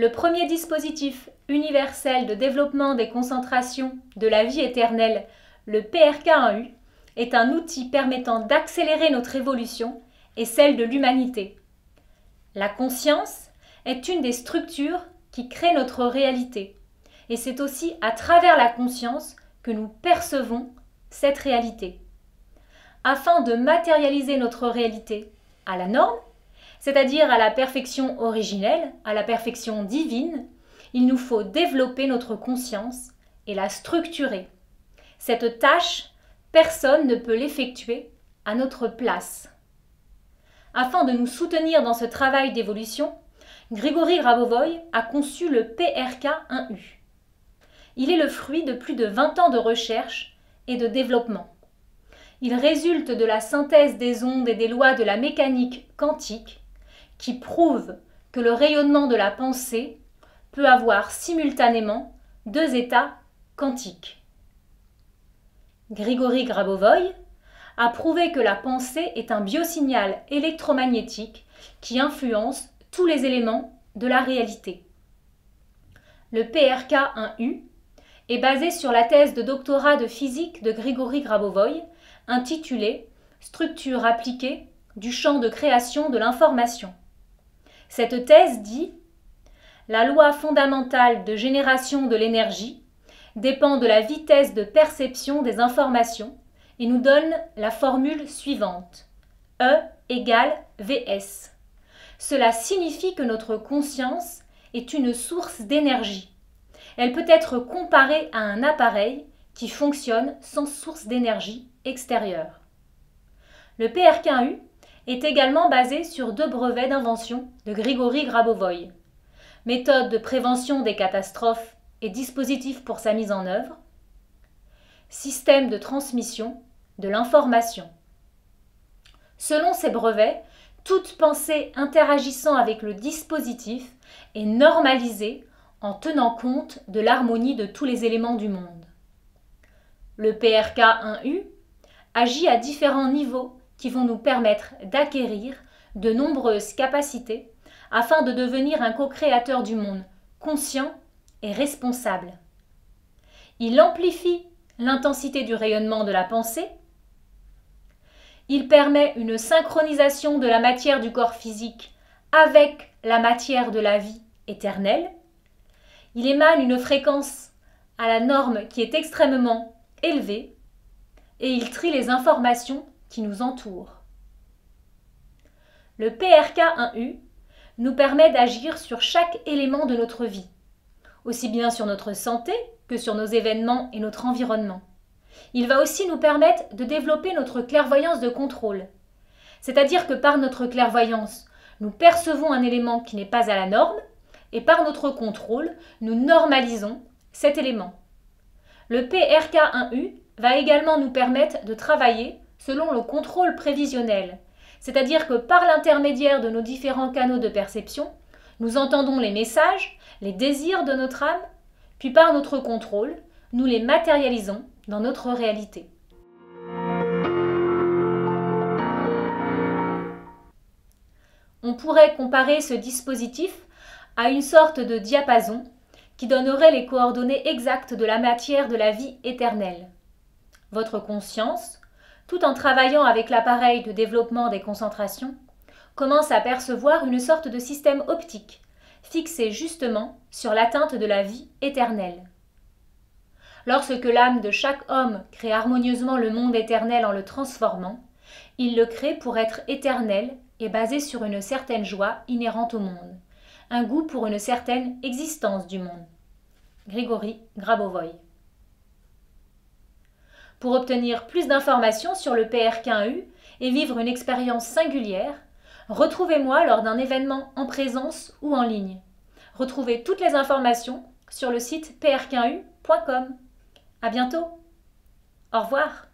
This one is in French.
Le premier dispositif universel de développement des concentrations de la vie éternelle, le PRK1U, est un outil permettant d'accélérer notre évolution et celle de l'humanité. La conscience est une des structures qui crée notre réalité, et c'est aussi à travers la conscience que nous percevons cette réalité. Afin de matérialiser notre réalité à la norme, c'est-à-dire à la perfection originelle, à la perfection divine, il nous faut développer notre conscience et la structurer. Cette tâche, personne ne peut l'effectuer à notre place. Afin de nous soutenir dans ce travail d'évolution, Grigory Grabovoï a conçu le PRK1U. Il est le fruit de plus de 20 ans de recherche et de développement. Il résulte de la synthèse des ondes et des lois de la mécanique quantique qui prouvent que le rayonnement de la pensée peut avoir simultanément deux états quantiques. Grigory Grabovoï a prouvé que la pensée est un biosignal électromagnétique qui influence tous les éléments de la réalité. Le PRK1U est basé sur la thèse de doctorat de physique de Grigory Grabovoï intitulée « Structure appliquée du champ de création de l'information ». Cette thèse dit « La loi fondamentale de génération de l'énergie dépend de la vitesse de perception des informations et nous donne la formule suivante. E égale Vs. Cela signifie que notre conscience est une source d'énergie. Elle peut être comparée à un appareil qui fonctionne sans source d'énergie extérieure. Le PRK1U est également basé sur 2 brevets d'invention de Grigory Grabovoï. Méthode de prévention des catastrophes et dispositif pour sa mise en œuvre. Système de transmission de l'information. Selon ces brevets, toute pensée interagissant avec le dispositif est normalisée en tenant compte de l'harmonie de tous les éléments du monde. Le PRK1U agit à différents niveaux qui vont nous permettre d'acquérir de nombreuses capacités afin de devenir un co-créateur du monde conscient et responsable. Il amplifie l'intensité du rayonnement de la pensée. Il permet une synchronisation de la matière du corps physique avec la matière de la vie éternelle. Il émane une fréquence à la norme qui est extrêmement élevée et il trie les informations qui nous entourent. Le PRK1U nous permet d'agir sur chaque élément de notre vie, aussi bien sur notre santé que sur nos événements et notre environnement. Il va aussi nous permettre de développer notre clairvoyance de contrôle, c'est-à-dire que par notre clairvoyance, nous percevons un élément qui n'est pas à la norme et par notre contrôle, nous normalisons cet élément. Le PRK1U va également nous permettre de travailler selon le contrôle prévisionnel, c'est-à-dire que par l'intermédiaire de nos différents canaux de perception, nous entendons les messages, les désirs de notre âme, puis par notre contrôle, nous les matérialisons dans notre réalité. On pourrait comparer ce dispositif à une sorte de diapason qui donnerait les coordonnées exactes de la matière de la vie éternelle. Votre conscience, tout en travaillant avec l'appareil de développement des concentrations, commence à percevoir une sorte de système optique, fixé justement sur l'atteinte de la vie éternelle. Lorsque l'âme de chaque homme crée harmonieusement le monde éternel en le transformant, il le crée pour être éternel et basé sur une certaine joie inhérente au monde, un goût pour une certaine existence du monde. Grigory Grabovoï. Pour obtenir plus d'informations sur le PRK1U et vivre une expérience singulière, retrouvez-moi lors d'un événement en présence ou en ligne. Retrouvez toutes les informations sur le site prk1u.com. À bientôt. Au revoir.